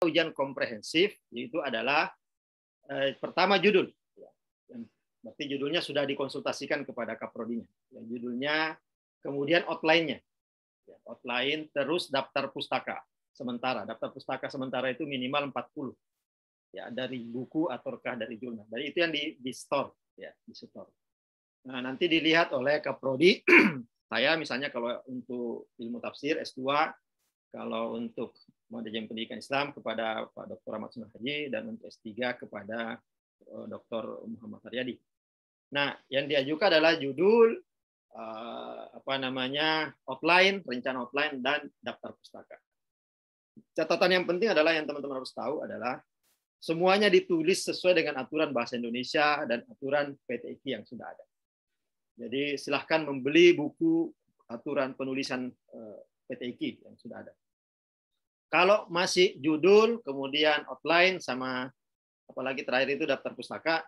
ujian komprehensif itu adalah pertama judul. Berarti judulnya sudah dikonsultasikan kepada kaprodinya. Judulnya, kemudian outline-nya. Outline, terus daftar pustaka sementara. Daftar pustaka sementara itu minimal 40. Ya, dari buku ataukah dari jurnal. Dari itu yang di store, ya, di store. Nah, nanti dilihat oleh kaprodi. Saya misalnya kalau untuk ilmu tafsir S2, kalau untuk manajemen pendidikan Islam kepada Pak Dr. Ahmad Sunnah Haji, dan untuk S3 kepada Dr. Muhammad Haryadi. Nah, yang diajukan adalah judul, outline, rencana outline, dan daftar pustaka. Catatan yang penting adalah yang teman-teman harus tahu adalah semuanya ditulis sesuai dengan aturan bahasa Indonesia dan aturan PTIQ yang sudah ada. Jadi silahkan membeli buku aturan penulisan PTIQ yang sudah ada. Kalau masih judul, kemudian outline, sama apalagi terakhir itu daftar pustaka,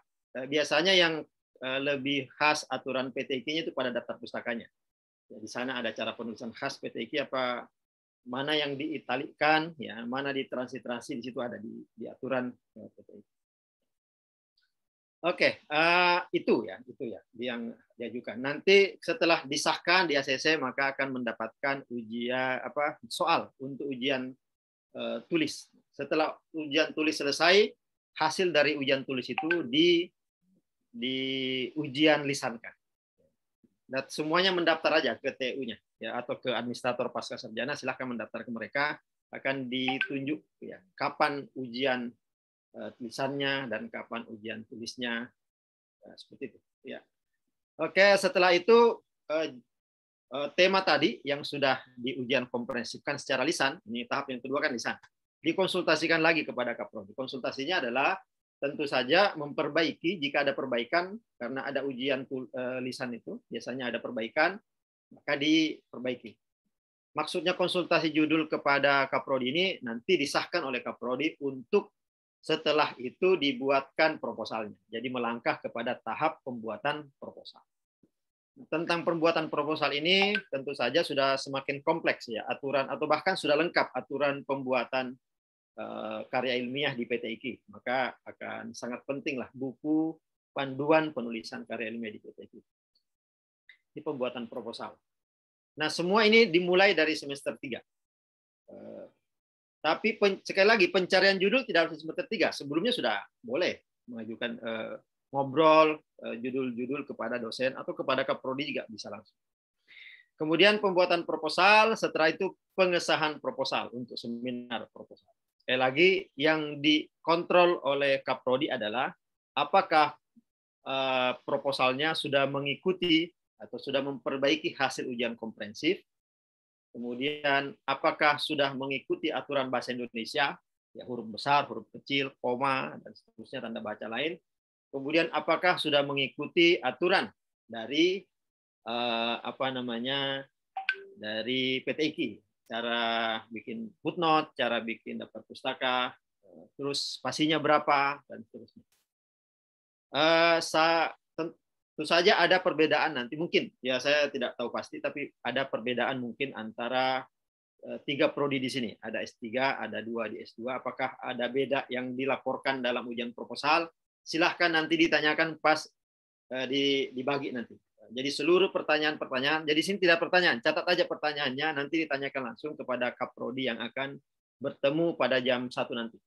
biasanya yang lebih khas aturan PTIQ-nya itu pada daftar pustakanya. Ya, di sana ada cara penulisan khas PTIQ, apa mana yang diitalikan, ya, mana ditransliterasi, di situ ada di aturan PTIQ. Oke, itu ya yang diajukan. Nanti setelah disahkan di ACC maka akan mendapatkan ujian soal untuk ujian tulis. Setelah ujian tulis selesai, hasil dari ujian tulis itu di ujian lisankan. Dan semuanya mendaftar aja ke TU-nya ya, atau ke administrator pasca sarjana, silahkan mendaftar ke mereka, akan ditunjuk ya kapan ujian tulisannya dan kapan ujian tulisnya, seperti itu ya. Oke, setelah itu tema tadi yang sudah di ujian komprehensifkan secara lisan, ini tahap yang kedua kan lisan, dikonsultasikan lagi kepada kaprodi. Konsultasinya adalah tentu saja memperbaiki jika ada perbaikan, karena ada ujian lisan itu biasanya ada perbaikan, maka diperbaiki. Maksudnya konsultasi judul kepada kaprodi ini nanti disahkan oleh kaprodi untuk setelah itu dibuatkan proposalnya. Jadi melangkah kepada tahap pembuatan proposal. Tentang pembuatan proposal ini tentu saja sudah semakin kompleks ya aturan, atau bahkan sudah lengkap aturan pembuatan karya ilmiah di PTIQ. Maka akan sangat pentinglah buku panduan penulisan karya ilmiah di PTIQ. Ini pembuatan proposal. Nah, semua ini dimulai dari semester 3. Tapi sekali lagi pencarian judul tidak harus semester 3. Sebelumnya sudah boleh mengajukan ngobrol judul-judul kepada dosen atau kepada kaprodi juga bisa langsung. Kemudian pembuatan proposal, setelah itu pengesahan proposal untuk seminar proposal. Sekali lagi yang dikontrol oleh kaprodi adalah apakah proposalnya sudah mengikuti atau sudah memperbaiki hasil ujian komprehensif. Kemudian apakah sudah mengikuti aturan bahasa Indonesia, ya huruf besar, huruf kecil, koma, dan seterusnya, tanda baca lain. Kemudian apakah sudah mengikuti aturan dari dari PTIQ, cara bikin footnote, cara bikin daftar pustaka, terus spasinya berapa, dan seterusnya. Tentu saja ada perbedaan nanti, mungkin ya saya tidak tahu pasti, tapi ada perbedaan mungkin antara 3 prodi di sini. Ada S3, ada 2 di S2. Apakah ada beda yang dilaporkan dalam ujian proposal? Silahkan nanti ditanyakan pas dibagi nanti. Jadi seluruh pertanyaan-pertanyaan, jadi sini tidak pertanyaan, catat aja pertanyaannya, nanti ditanyakan langsung kepada kaprodi yang akan bertemu pada jam 1 nanti.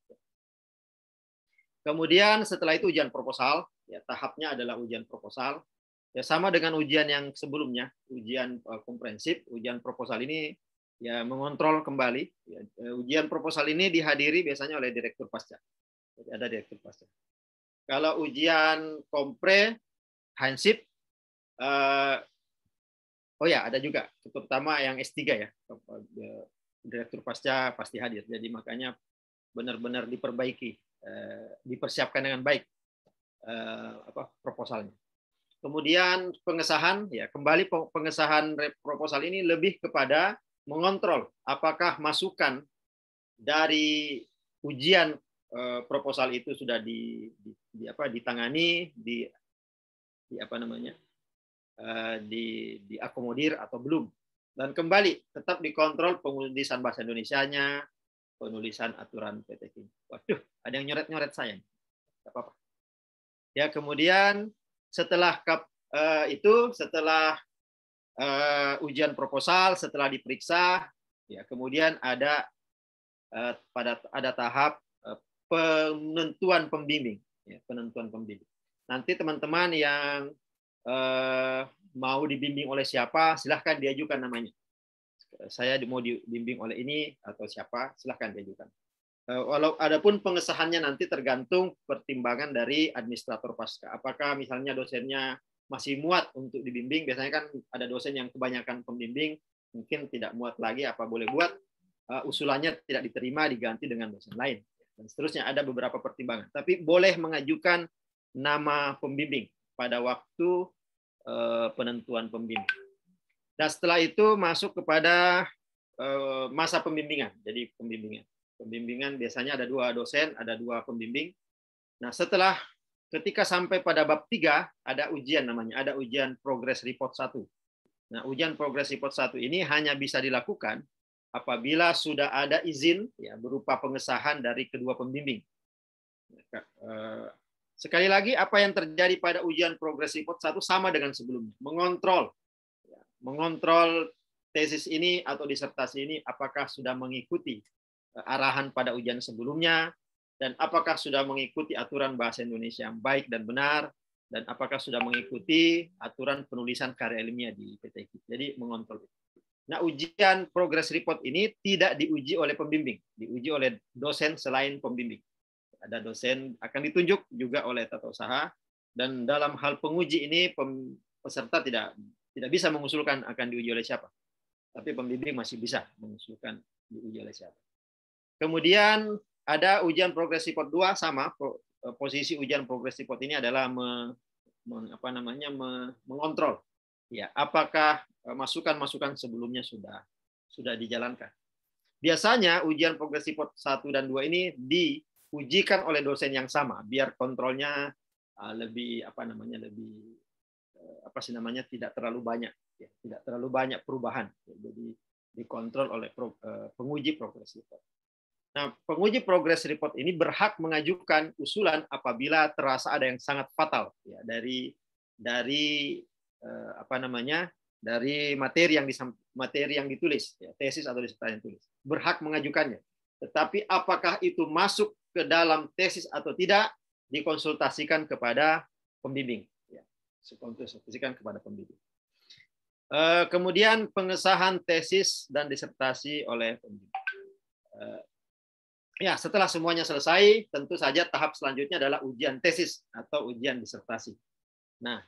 Kemudian setelah itu ujian proposal, ya tahapnya adalah ujian proposal. Ya sama dengan ujian yang sebelumnya, ujian komprehensif, ujian proposal ini ya mengontrol kembali. Ya, ujian proposal ini dihadiri biasanya oleh direktur pasca. Jadi ada direktur pasca. Kalau ujian komprehensif, oh ya ada juga, terutama yang S3 ya, direktur pasca pasti hadir. Jadi makanya benar-benar diperbaiki, dipersiapkan dengan baik proposalnya. Kemudian pengesahan, ya kembali pengesahan proposal ini lebih kepada mengontrol apakah masukan dari ujian proposal itu sudah ditangani, diakomodir atau belum. Dan kembali tetap dikontrol penulisan bahasa Indonesianya, penulisan aturan PTK. Waduh, ada yang nyoret-nyoret saya. Tidak apa-apa. Ya, kemudian setelah setelah ujian proposal, setelah diperiksa, ya kemudian ada tahap penentuan pembimbing, ya, penentuan pembimbing. Nanti teman-teman yang mau dibimbing oleh siapa, silahkan diajukan namanya. Saya mau dibimbing oleh ini atau siapa, silahkan diajukan. Adapun pengesahannya nanti tergantung pertimbangan dari administrator pasca. Apakah misalnya dosennya masih muat untuk dibimbing, biasanya kan ada dosen yang kebanyakan pembimbing, mungkin tidak muat lagi, apa boleh buat, usulannya tidak diterima, diganti dengan dosen lain. Dan seterusnya ada beberapa pertimbangan. Tapi boleh mengajukan nama pembimbing pada waktu penentuan pembimbing. Dan setelah itu masuk kepada masa pembimbingan. Jadi pembimbingan biasanya ada 2 dosen, ada 2 pembimbing. Nah, ketika sampai pada bab 3 ada ujian namanya, ada ujian progress report 1. Nah, ujian progress report 1 ini hanya bisa dilakukan apabila sudah ada izin, ya, berupa pengesahan dari kedua pembimbing. Sekali lagi, apa yang terjadi pada ujian progress report 1 sama dengan sebelumnya, mengontrol tesis ini atau disertasi ini apakah sudah mengikuti arahan pada ujian sebelumnya, dan apakah sudah mengikuti aturan bahasa Indonesia yang baik dan benar, dan apakah sudah mengikuti aturan penulisan karya ilmiah di PTK. Jadi mengontrol. Nah, ujian progress report ini tidak diuji oleh pembimbing, diuji oleh dosen selain pembimbing. Ada dosen akan ditunjuk juga oleh tata usaha, dan dalam hal penguji ini peserta tidak bisa mengusulkan akan diuji oleh siapa. Tapi pembimbing masih bisa mengusulkan diuji oleh siapa. Kemudian ada ujian progress report 2, sama posisi ujian progress report ini adalah mengontrol, ya, apakah masukan-masukan sebelumnya sudah dijalankan. Biasanya ujian progress report 1 dan 2 ini diujikan oleh dosen yang sama biar kontrolnya lebih tidak terlalu banyak, ya, tidak terlalu banyak perubahan. Jadi dikontrol oleh penguji progress report. Nah, penguji progress report ini berhak mengajukan usulan apabila terasa ada yang sangat fatal, ya, dari materi yang ditulis, ya, tesis atau disertasi yang ditulis. Berhak mengajukannya. Tetapi apakah itu masuk ke dalam tesis atau tidak, dikonsultasikan kepada pembimbing, ya, dikonsultasikan kepada pembimbing. Kemudian pengesahan tesis dan disertasi oleh pembimbing. Ya, setelah semuanya selesai, tentu saja tahap selanjutnya adalah ujian tesis atau ujian disertasi. Nah,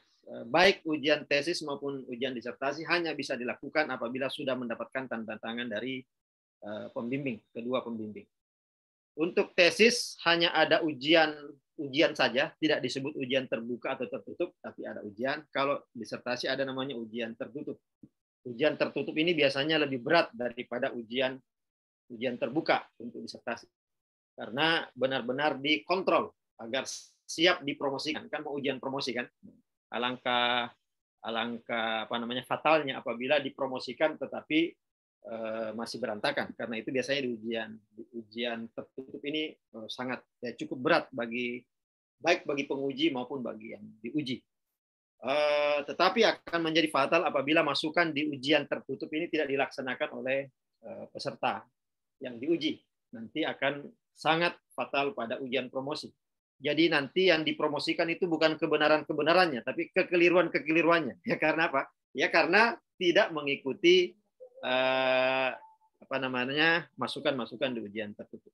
baik ujian tesis maupun ujian disertasi hanya bisa dilakukan apabila sudah mendapatkan tanda tangan dari pembimbing, kedua pembimbing. Untuk tesis hanya ada ujian saja, tidak disebut ujian terbuka atau tertutup, tapi ada ujian. Kalau disertasi ada namanya ujian tertutup. Ujian tertutup ini biasanya lebih berat daripada ujian terbuka untuk disertasi. Karena benar-benar dikontrol agar siap dipromosikan. Kan mau ujian promosi kan? Alangkah fatalnya apabila dipromosikan tetapi masih berantakan. Karena itu biasanya di ujian tertutup ini sangat cukup berat baik bagi penguji maupun bagi yang diuji. Tetapi akan menjadi fatal apabila masukan di ujian tertutup ini tidak dilaksanakan oleh peserta yang diuji. Nanti akan sangat fatal pada ujian promosi. Jadi nanti yang dipromosikan itu bukan kebenaran-kebenarannya, tapi kekeliruan-kekeliruannya. Ya karena apa? Ya karena tidak mengikuti masukan-masukan di ujian tertutup.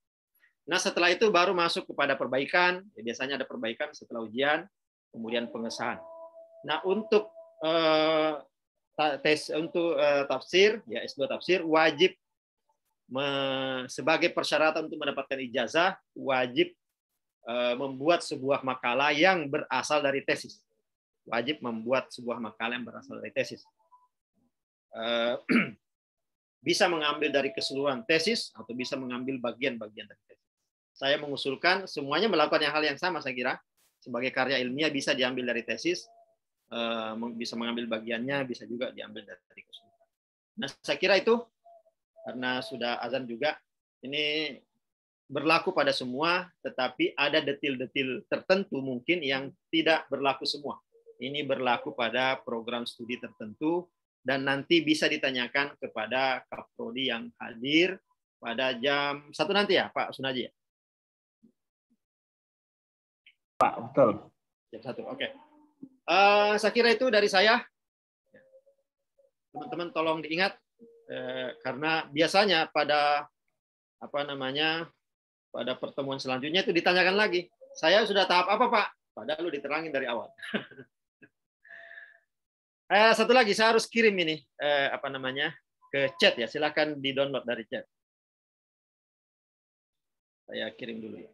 Nah, setelah itu baru masuk kepada perbaikan. Ya, biasanya ada perbaikan setelah ujian, kemudian pengesahan. Nah, untuk tafsir, ya S2 tafsir wajib sebagai persyaratan untuk mendapatkan ijazah wajib membuat sebuah makalah yang berasal dari tesis. Wajib membuat sebuah makalah yang berasal dari tesis. Bisa mengambil dari keseluruhan tesis atau bisa mengambil bagian-bagian dari tesis. Saya mengusulkan semuanya melakukan hal yang sama, saya kira. Sebagai karya ilmiah bisa diambil dari tesis, bisa mengambil bagiannya, bisa juga diambil dari keseluruhan. Nah, saya kira itu karena sudah azan juga. Ini berlaku pada semua, tetapi ada detil-detil tertentu mungkin yang tidak berlaku semua. Ini berlaku pada program studi tertentu, dan nanti bisa ditanyakan kepada Kaprodi yang hadir pada jam 1 nanti ya, Pak Sunaji ya? Pak, betul. Jam 1, oke. Saya kira itu dari saya. Teman-teman tolong diingat, karena biasanya pada pada pertemuan selanjutnya itu ditanyakan lagi, saya sudah tahap apa Pak? Padahal lu diterangin dari awal. Satu lagi, saya harus kirim ini ke chat ya. Silakan di-download dari chat. Saya kirim dulu ya.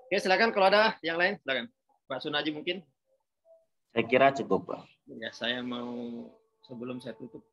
Oke, silakan kalau ada yang lain, silakan. Pak Sunaji mungkin? Saya kira cukup, Pak. Ya, saya mau sebelum saya tutup